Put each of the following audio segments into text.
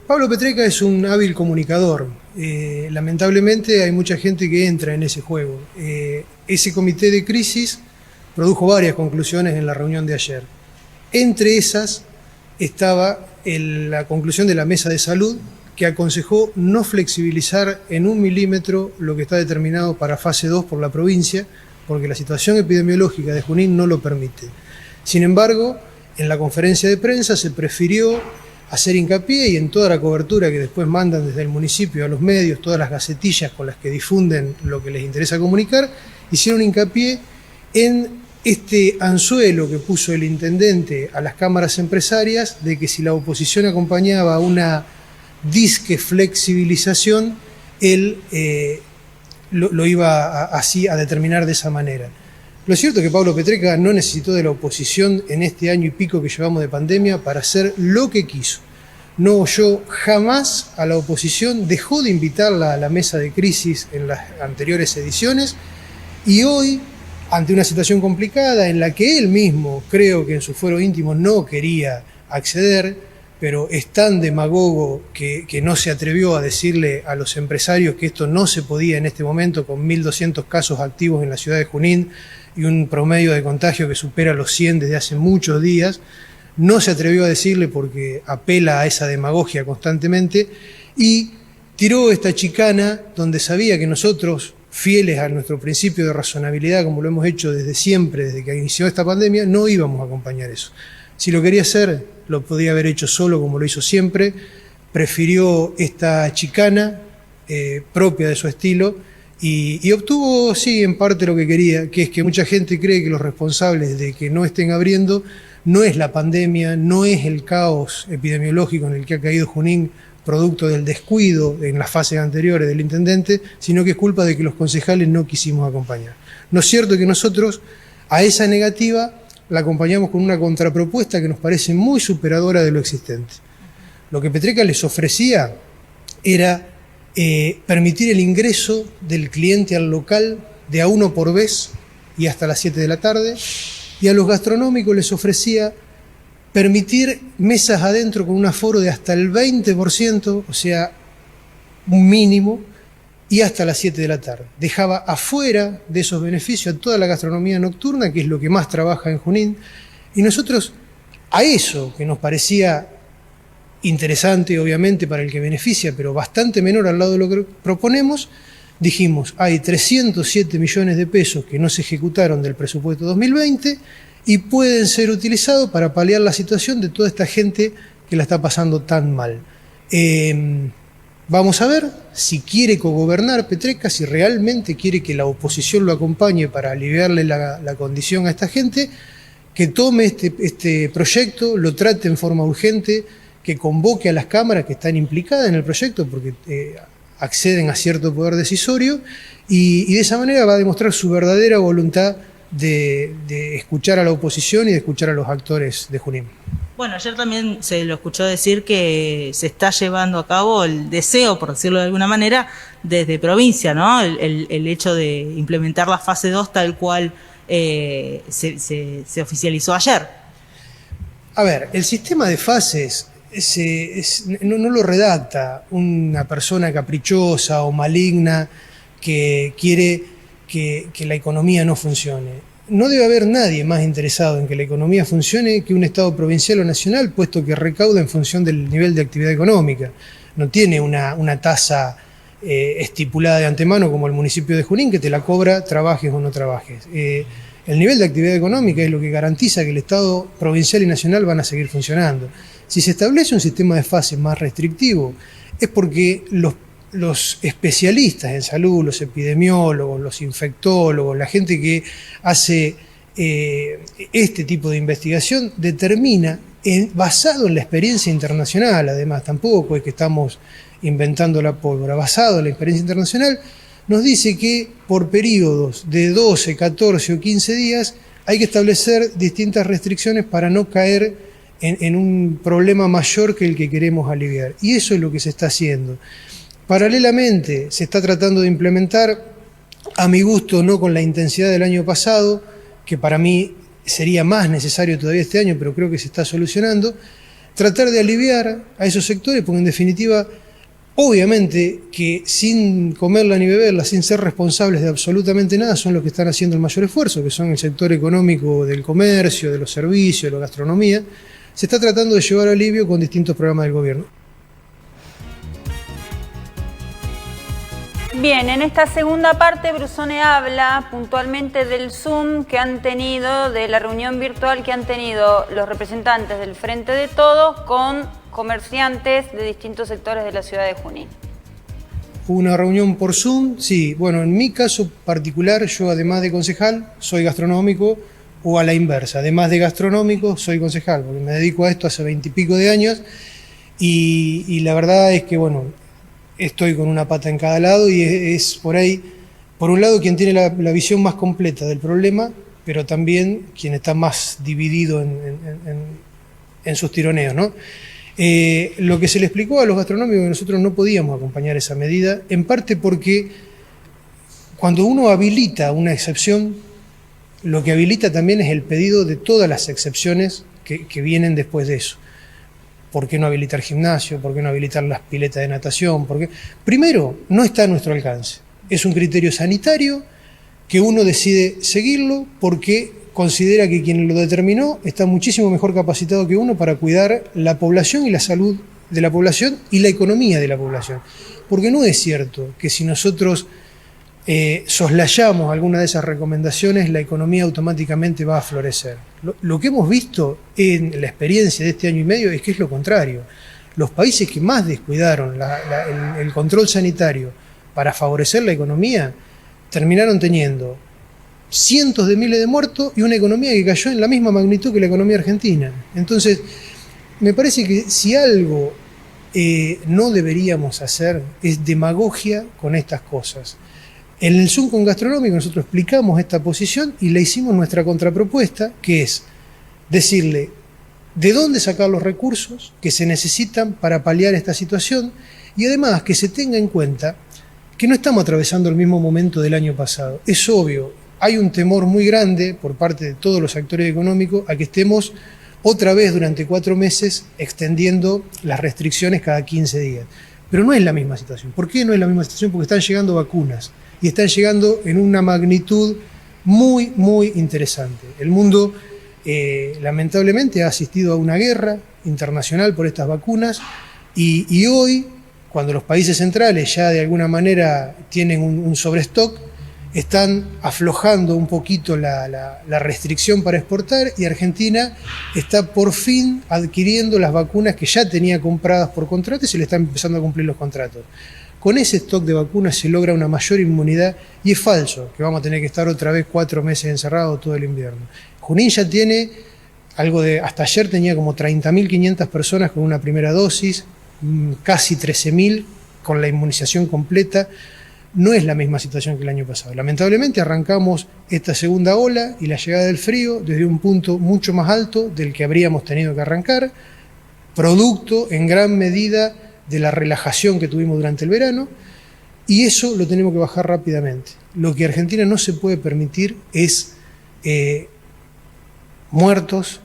Pablo Petreca es un hábil comunicador. Lamentablemente hay mucha gente que entra en ese juego. Ese comité de crisis produjo varias conclusiones en la reunión de ayer. Entre esas estaba la conclusión de la mesa de salud, que aconsejó no flexibilizar en 1 milímetro lo que está determinado para fase 2 por la provincia, porque la situación epidemiológica de Junín no lo permite. Sin embargo, en la conferencia de prensa se prefirió hacer hincapié, y en toda la cobertura que después mandan desde el municipio a los medios, todas las gacetillas con las que difunden lo que les interesa comunicar, hicieron hincapié en este anzuelo que puso el intendente a las cámaras empresarias de que si la oposición acompañaba a una disque flexibilización, él lo iba así a determinar de esa manera. Lo cierto es que Pablo Petreca no necesitó de la oposición en este año y pico que llevamos de pandemia para hacer lo que quiso. No oyó jamás a la oposición, dejó de invitarla a la mesa de crisis en las anteriores ediciones, y hoy, ante una situación complicada en la que él mismo, creo que en su fuero íntimo, no quería acceder, pero es tan demagogo que no se atrevió a decirle a los empresarios que esto no se podía en este momento, con 1.200 casos activos en la ciudad de Junín y un promedio de contagio que supera los 100 desde hace muchos días. No se atrevió a decirle porque apela a esa demagogia constantemente, y tiró esta chicana donde sabía que nosotros, fieles a nuestro principio de razonabilidad, como lo hemos hecho desde siempre, desde que inició esta pandemia, no íbamos a acompañar eso. Si lo quería hacer, lo podía haber hecho solo, como lo hizo siempre. Prefirió esta chicana propia de su estilo y obtuvo, sí, en parte lo que quería, que es que mucha gente cree que los responsables de que no estén abriendo no es la pandemia, no es el caos epidemiológico en el que ha caído Junín, producto del descuido en las fases anteriores del intendente, sino que es culpa de que los concejales no quisimos acompañar. ¿No es cierto que nosotros a esa negativa la acompañamos con una contrapropuesta que nos parece muy superadora de lo existente? Lo que Petreca les ofrecía era permitir el ingreso del cliente al local de a uno por vez y hasta las 7 de la tarde, y a los gastronómicos les ofrecía permitir mesas adentro con un aforo de hasta el 20%, o sea, un mínimo, y hasta las 7 de la tarde. Dejaba afuera de esos beneficios a toda la gastronomía nocturna, que es lo que más trabaja en Junín, y nosotros a eso, que nos parecía interesante obviamente para el que beneficia, pero bastante menor al lado de lo que proponemos, dijimos, hay 307 millones de pesos que no se ejecutaron del presupuesto 2020 y pueden ser utilizados para paliar la situación de toda esta gente que la está pasando tan mal. Vamos a ver si quiere cogobernar Petreca, si realmente quiere que la oposición lo acompañe para aliviarle la condición a esta gente, que tome este proyecto, lo trate en forma urgente, que convoque a las cámaras que están implicadas en el proyecto porque acceden a cierto poder decisorio, y de esa manera va a demostrar su verdadera voluntad de escuchar a la oposición y de escuchar a los actores de Junín. Bueno, ayer también se lo escuchó decir que se está llevando a cabo el deseo, por decirlo de alguna manera, desde provincia, ¿no? El hecho de implementar la fase 2 tal cual se oficializó ayer. A ver, el sistema de fases no lo redacta una persona caprichosa o maligna que quiere que la economía no funcione. No debe haber nadie más interesado en que la economía funcione que un Estado provincial o nacional, puesto que recauda en función del nivel de actividad económica. No tiene una tasa estipulada de antemano como el municipio de Junín, que te la cobra trabajes o no trabajes. El nivel de actividad económica es lo que garantiza que el Estado provincial y nacional van a seguir funcionando. Si se establece un sistema de fases más restrictivo, es porque los especialistas en salud, los epidemiólogos, los infectólogos, la gente que hace este tipo de investigación, determina, basado en la experiencia internacional, además, tampoco es que estamos inventando la pólvora, basado en la experiencia internacional, nos dice que por periodos de 12, 14 o 15 días hay que establecer distintas restricciones para no caer en un problema mayor que el que queremos aliviar. Y eso es lo que se está haciendo. Paralelamente se está tratando de implementar, a mi gusto no con la intensidad del año pasado, que para mí sería más necesario todavía este año, pero creo que se está solucionando, tratar de aliviar a esos sectores, porque en definitiva, obviamente que sin comerla ni beberla, sin ser responsables de absolutamente nada, son los que están haciendo el mayor esfuerzo, que son el sector económico del comercio, de los servicios, de la gastronomía. Se está tratando de llevar alivio con distintos programas del gobierno. Bien, en esta segunda parte Brusone habla puntualmente del Zoom que han tenido, de la reunión virtual que han tenido los representantes del Frente de Todos con comerciantes de distintos sectores de la ciudad de Junín. Una reunión por Zoom, sí. Bueno, en mi caso particular, yo además de concejal, soy gastronómico, o a la inversa, además de gastronómico, soy concejal, porque me dedico a esto hace 20 y pico de años, y la verdad es que, bueno, estoy con una pata en cada lado y es por ahí, por un lado, quien tiene la visión más completa del problema, pero también quien está más dividido en sus tironeos, ¿no? Lo que se le explicó a los gastronómicos que nosotros no podíamos acompañar esa medida, en parte porque cuando uno habilita una excepción, lo que habilita también es el pedido de todas las excepciones que vienen después de eso. ¿Por qué no habilitar gimnasio? ¿Por qué no habilitar las piletas de natación? Porque primero, no está a nuestro alcance. Es un criterio sanitario que uno decide seguirlo porque considera que quien lo determinó está muchísimo mejor capacitado que uno para cuidar la población y la salud de la población y la economía de la población. Porque no es cierto que si nosotros soslayamos alguna de esas recomendaciones, la economía automáticamente va a florecer. Lo que hemos visto en la experiencia de este año y medio es que es lo contrario. Los países que más descuidaron el control sanitario para favorecer la economía terminaron teniendo cientos de miles de muertos y una economía que cayó en la misma magnitud que la economía argentina. Entonces, me parece que si algo no deberíamos hacer es demagogia con estas cosas. En el Zoom con Gastronómico nosotros explicamos esta posición y le hicimos nuestra contrapropuesta, que es decirle de dónde sacar los recursos que se necesitan para paliar esta situación y además que se tenga en cuenta que no estamos atravesando el mismo momento del año pasado. Es obvio, hay un temor muy grande por parte de todos los actores económicos a que estemos otra vez durante 4 meses extendiendo las restricciones cada 15 días. Pero no es la misma situación. ¿Por qué no es la misma situación? Porque están llegando vacunas y están llegando en una magnitud muy, muy interesante. El mundo, lamentablemente, ha asistido a una guerra internacional por estas vacunas y hoy, cuando los países centrales ya de alguna manera tienen un sobrestock, están aflojando un poquito la restricción para exportar y Argentina está por fin adquiriendo las vacunas que ya tenía compradas por contrato y se le están empezando a cumplir los contratos. Con ese stock de vacunas se logra una mayor inmunidad y es falso que vamos a tener que estar otra vez 4 meses encerrados todo el invierno. Junín ya tiene algo de, hasta ayer tenía como 30.500 personas con una primera dosis, casi 13.000 con la inmunización completa. No es la misma situación que el año pasado. Lamentablemente arrancamos esta segunda ola y la llegada del frío desde un punto mucho más alto del que habríamos tenido que arrancar, producto en gran medida de la relajación que tuvimos durante el verano, y eso lo tenemos que bajar rápidamente. Lo que Argentina no se puede permitir es muertos,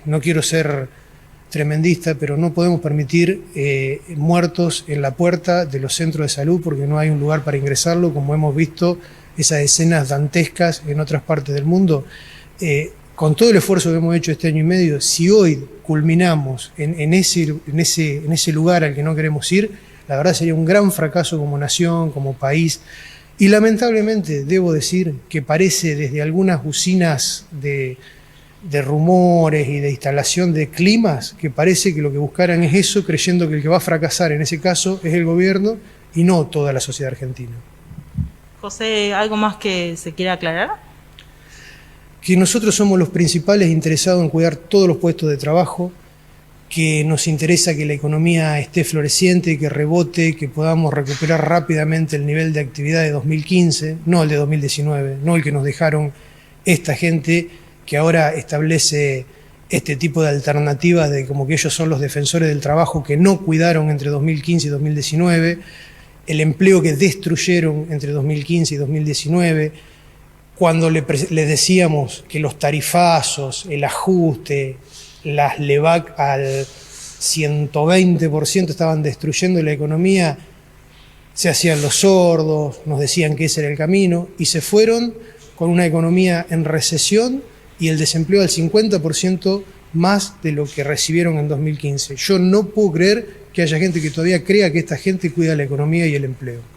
no quiero ser tremendista, pero no podemos permitir muertos en la puerta de los centros de salud porque no hay un lugar para ingresarlo, como hemos visto esas escenas dantescas en otras partes del mundo. Con todo el esfuerzo que hemos hecho este año y medio, si hoy culminamos en ese lugar al que no queremos ir, la verdad sería un gran fracaso como nación, como país. Y lamentablemente debo decir que parece desde algunas usinas de rumores y de instalación de climas, que parece que lo que buscaran es eso, creyendo que el que va a fracasar en ese caso es el gobierno y no toda la sociedad argentina. José, ¿algo más que se quiera aclarar? Que nosotros somos los principales interesados en cuidar todos los puestos de trabajo, que nos interesa que la economía esté floreciente, que rebote, que podamos recuperar rápidamente el nivel de actividad de 2015, no el de 2019, no el que nos dejaron esta gente que ahora establece este tipo de alternativas de como que ellos son los defensores del trabajo que no cuidaron entre 2015 y 2019, el empleo que destruyeron entre 2015 y 2019, cuando les decíamos que los tarifazos, el ajuste, las LEVAC 120% estaban destruyendo la economía, se hacían los sordos, nos decían que ese era el camino, y se fueron con una economía en recesión y el desempleo al 50% más de lo que recibieron en 2015. Yo no puedo creer que haya gente que todavía crea que esta gente cuida la economía y el empleo.